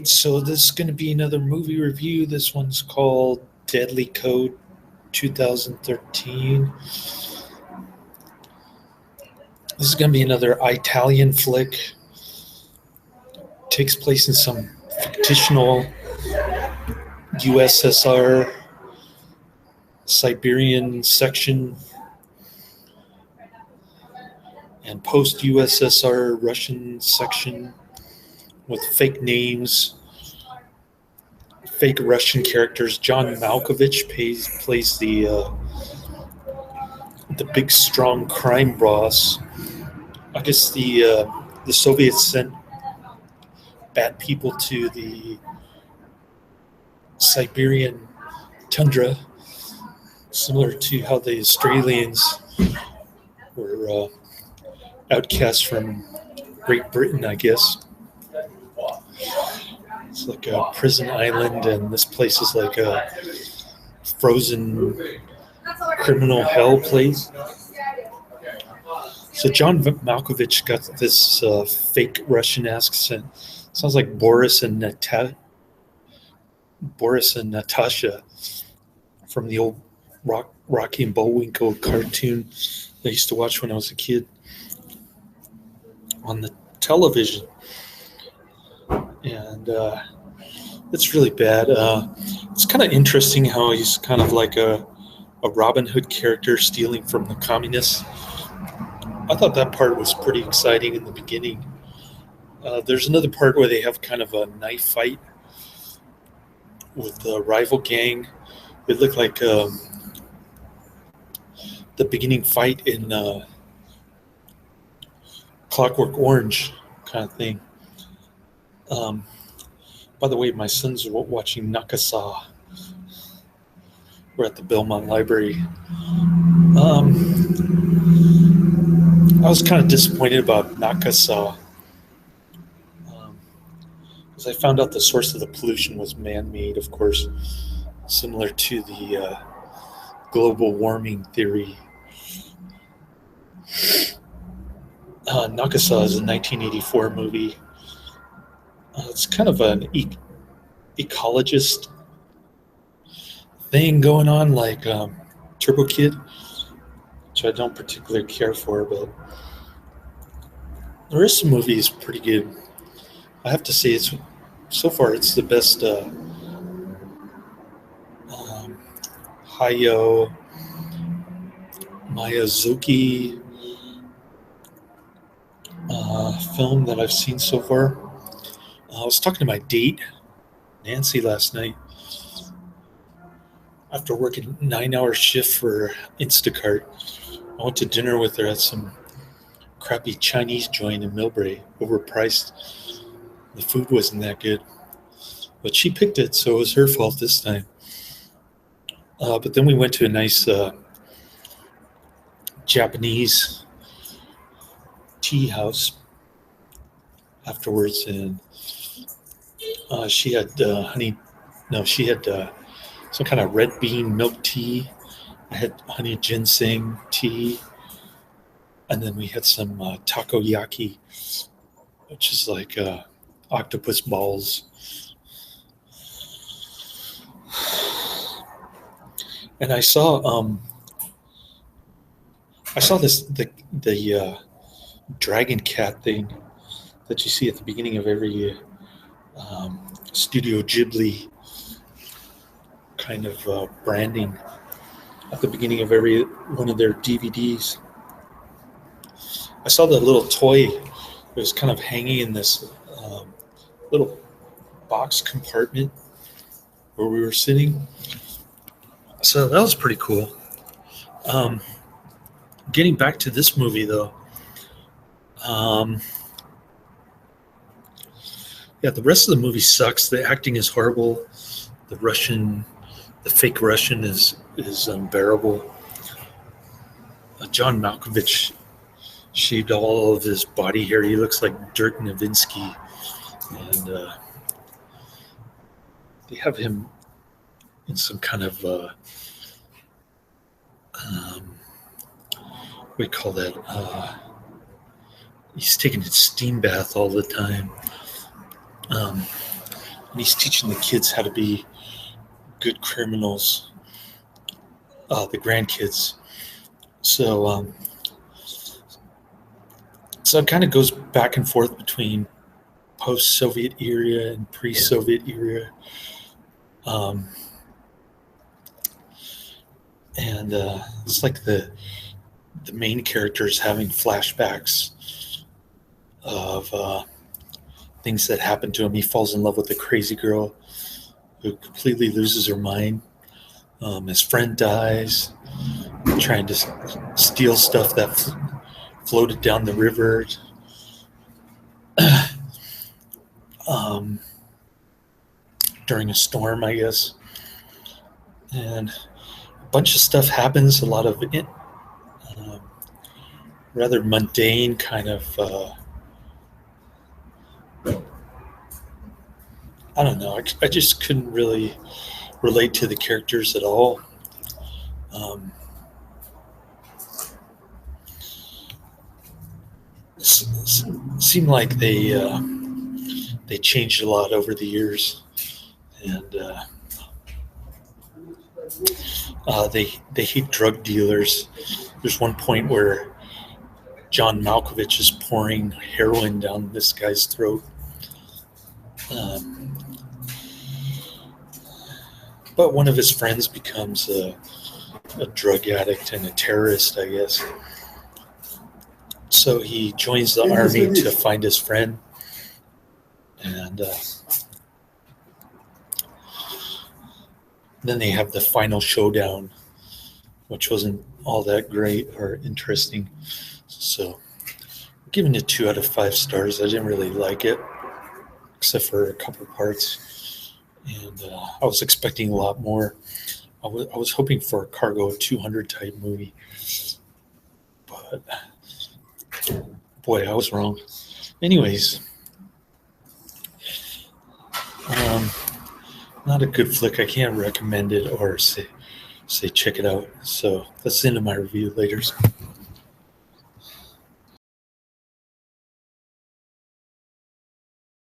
So this is going to be another movie review. This one's called Deadly Code 2013. This is going to be another Italian flick. Takes place in some fictional U.S.S.R. Siberian section and post-U.S.S.R. Russian section with fake names, fake Russian characters. John Malkovich plays the big, strong crime boss. I guess the Soviets sent bad people to the Siberian tundra, similar to how the Australians were outcast from Great Britain, I guess. It's like a prison island, and this place is like a frozen criminal hell place. So John Malkovich got this fake Russian accent. Sounds like Boris and Natasha from the old Rocky and Bullwinkle cartoon I used to watch when I was a kid on the television. And it's really bad. It's kind of interesting how he's kind of like a Robin Hood character stealing from the communists. I thought that part was pretty exciting in the beginning. There's another part where they have kind of a knife fight with the rival gang. It looked like the beginning fight in Clockwork Orange kind of thing. By the way, my son's watching Nakasa. We're at the Belmont Library. I was kind of disappointed about Nakasa because I found out the source of the pollution was man-made, of course, similar to the global warming theory. Nakasa is a 1984 movie. It's kind of an ecologist thing going on, like Turbo Kid, which I don't particularly care for, but the rest of the movie is pretty good. I have to say, so far it's the best Hayao Miyazaki film that I've seen so far. I was talking to my date, Nancy, last night. After working 9-hour shift for Instacart, I went to dinner with her at some crappy Chinese joint in Millbrae, overpriced. The food wasn't that good, but she picked it, so it was her fault this time. But then we went to a nice Japanese tea house afterwards, and she had some kind of red bean milk tea. I had honey ginseng tea, and then we had some takoyaki, which is like octopus balls. And I saw the dragon cat thing that you see at the beginning of every Studio Ghibli kind of branding at the beginning of every one of their DVDs. I saw the little toy. It was kind of hanging in this little box compartment where we were sitting. So that was pretty cool. Getting back to this movie, though. The rest of the movie sucks. The acting is horrible. The fake Russian is unbearable. John Malkovich shaved all of his body hair. He looks like Dirk Nowitzki. And they have him in some kind of what do we call that? He's taking a steam bath all the time. and he's teaching the kids how to be good criminals, the grandkids. So, so it kind of goes back and forth between post-Soviet era and pre-Soviet era, um, and it's like the main characters having flashbacks of things that happened to him. He falls in love with a crazy girl who completely loses her mind. His friend dies trying to steal stuff that floated down the river. um, During a storm, I guess. And a bunch of stuff happens, a lot of um, rather mundane kind of, I don't know, I just couldn't really relate to the characters at all. Um, Seemed like they changed a lot over the years, and they hate drug dealers. There's one point where John Malkovich is pouring heroin down this guy's throat. Um, but one of his friends becomes a drug addict and a terrorist, I guess. So he joins the army to find his friend, and then they have the final showdown, which wasn't all that great or interesting. So, giving it 2 out of 5 stars. I didn't really like it, except for a couple parts, and I was expecting a lot more. I was hoping for a Cargo 200 type movie, but boy, I was wrong. Anyways, not a good flick. I can't recommend it or say check it out. So that's the end of my review. Laters.